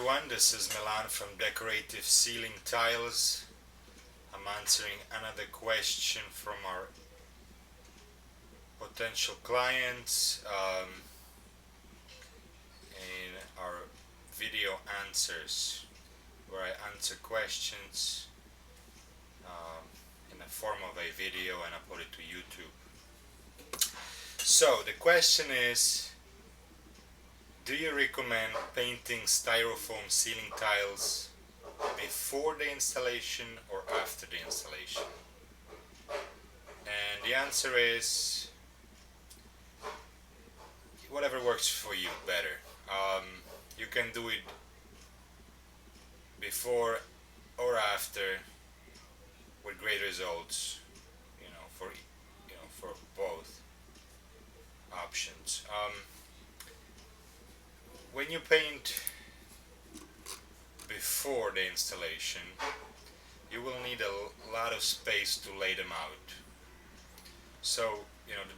everyone, this is Milan from Decorative Ceiling Tiles. I'm answering another question from our potential clients in our video answers, where I answer questions in the form of a video and upload it to YouTube. So the question is, do you recommend painting styrofoam ceiling tiles before the installation or after the installation? And the answer is whatever works for you better. You can do it before or after with great results, for both options. When you paint before the installation, you will need a lot of space to lay them out. So,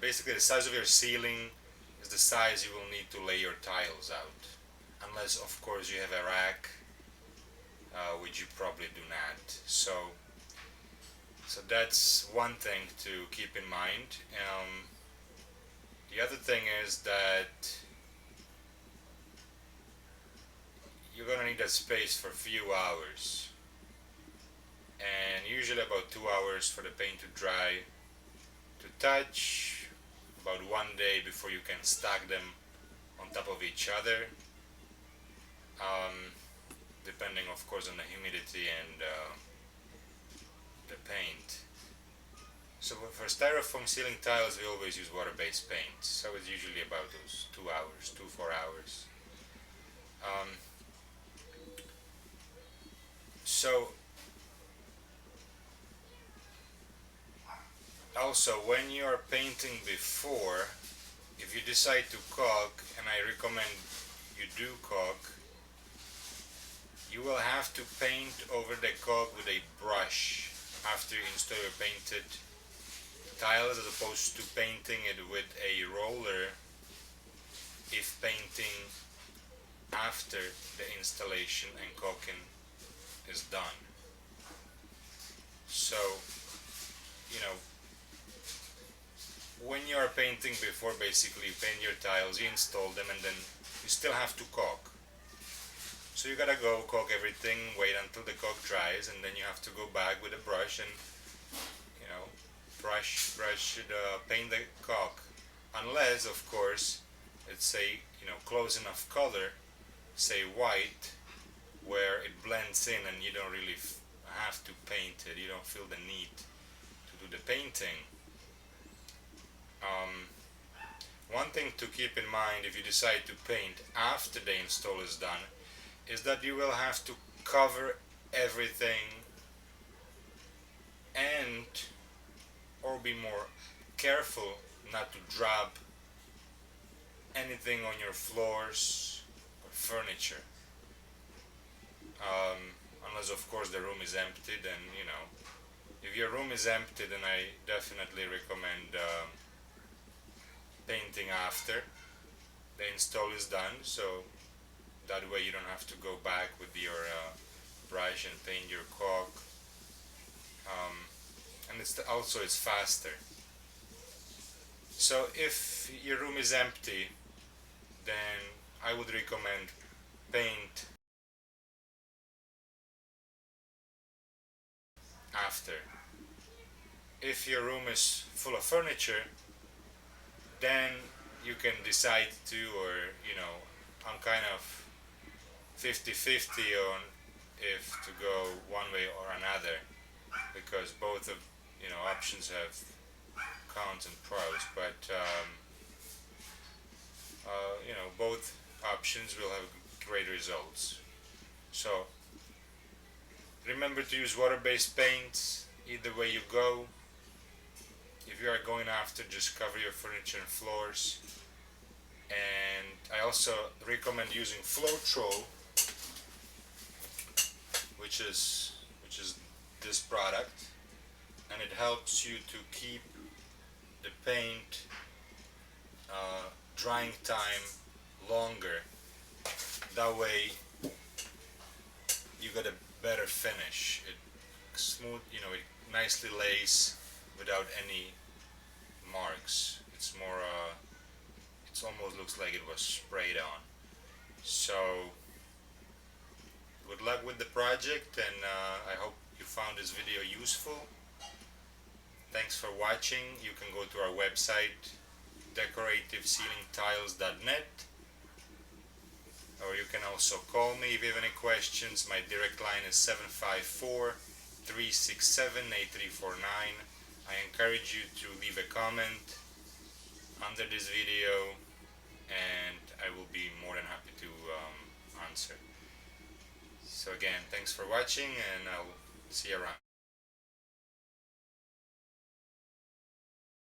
basically the size of your ceiling is the size you will need to lay your tiles out. Unless, of course, you have a rack, which you probably do not. So that's one thing to keep in mind. The other thing is that you're gonna need that space for a few hours, and usually about 2 hours for the paint to dry, to touch, about 1 day before you can stack them on top of each other, depending of course on the humidity and the paint. So for styrofoam ceiling tiles we always use water-based paint, so it's usually about those 2 hours, 4 hours. So also, when you are painting before, if you decide to caulk, and I recommend you do caulk, you will have to paint over the caulk with a brush after you install your painted tiles, as opposed to painting it with a roller if painting after the installation and caulking is done. So, when you are painting before, basically you paint your tiles, you install them, and then you still have to caulk. So you gotta go caulk everything, wait until the caulk dries, and then you have to go back with a brush and paint the caulk, unless of course it's a close enough color, say white, where it blends in and you don't really have to paint it, you don't feel the need to do the painting. One thing to keep in mind if you decide to paint after the install is done is that you will have to cover everything and or be more careful not to drop anything on your floors or furniture, unless of course the room is empty. Then if your room is empty, then I definitely recommend painting after the install is done, so that way you don't have to go back with your brush and paint your caulk, and it's faster. So if your room is empty, then I would recommend paint after. If your room is full of furniture, then you can decide to, or I'm kind of 50-50 on if to go one way or another, because both of options have cons and pros, but both options will have great results. So remember to use water-based paints either way you go. If you are going after, just cover your furniture and floors. And I also recommend using Flow-Tro, which is this product, and it helps you to keep the paint drying time longer. That way finish. It smooth, it nicely lays without any marks. It's more, it almost looks like it was sprayed on. So, good luck with the project, and I hope you found this video useful. Thanks for watching. You can go to our website, decorativeceilingtiles.net, or you can also call me if you have any questions. My direct line is 754-367-8349. I encourage you to leave a comment under this video, and I will be more than happy to answer. So again, thanks for watching, and I'll see you around.